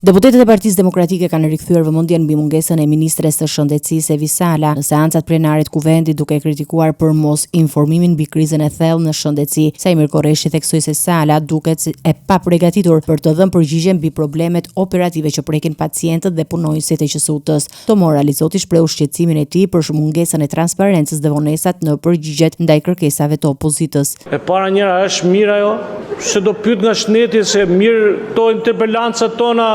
Deputetët e Partisë Demokratike kanë rikthyer vëmendjen mbi mungesën e ministres së shëndetësisë Evi Sala në seancat plenare të Kuvendit, duke kritikuar për mos informimin mbi krizën e thellë në shëndetësi. Sajmir Korreshi theksoi se Sala duket e paprigatitur për të dhënë përgjigje mbi problemet operative që prekin pacientët dhe punonjësit e QSU-ts. Tomora Lizoti shprehu shqetësimin e tij për mungesën e transparencës dhe vonesat në përgjigjet ndaj kërkesave të opozitës. E para njëra është mirë ajo, se do pyet nga shneti se mirë to interpelancat tona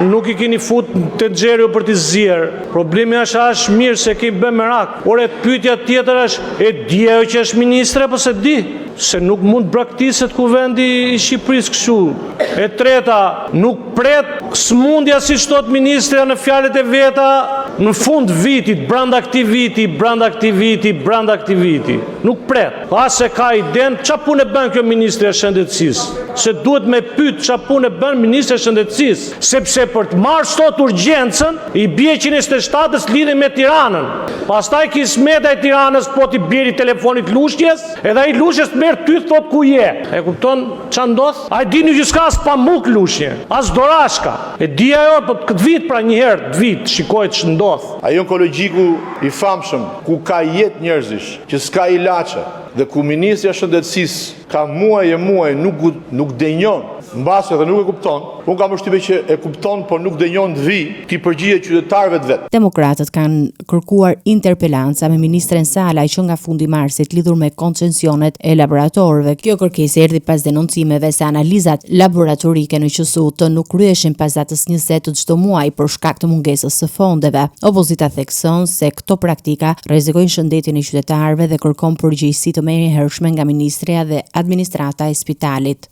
nuk i keni fut të xherio për t'i zjerë. Problemi është mirë se kemi bë merak. Ore pyetja tjetër është, e di ajo që është ministre apo se di? Se nuk mund braktiset Kuvendi i Shqipërisë kështu. E treta, nuk pret smundja si thot ministrja në fjalët e veta në fund vitit, brenda këtij viti. Nuk pret. As e ka iden çfarë punë bën kjo ministre e shëndetësisë. Se duhet me pyet çfarë punë bën ministri e shëndetësisë, sepse për të marrë sot urgjencën i bie 127-s lidhen me Tiranën. Pastaj Kismeta e Tiranës po t'i bjeri telefonit Lushjes, edhe ai Lushjes merr ty thot ku je. E kupton ç'a ndodh? Ai dini që s'ka as pamuk Lushje, as dorashka. E di ajo, po këtë vit pra një herë, vit shikohet ç'ndodh. Ai onkologjiku i famshëm ku ka jetë njerëzish, që s'ka ilaçe dhe ku ministri i shëndetësisë ka muaj nuk denjon, mbase dhe nuk e kupton. Unë kam përshtypjen që e kupton, por nuk denjon të vi ti përgjigje qytetarëve të vet. Demokratët kanë kërkuar interpelanca me ministren Sala që nga fundi marsit lidhur me koncesionet e laboratorëve. Kjo kërkesë erdhi pas denoncimeve se analizat laboratorike në QSU-t nuk kryeshin pas datës 20 të çdo muaji për shkak të mungesës së fondeve. Opozita thekson se këto praktika rrezikojnë shëndetin e qytetarëve dhe kërkon përgjegjësi të menjëhershme nga ministria dhe administrata e spitalit.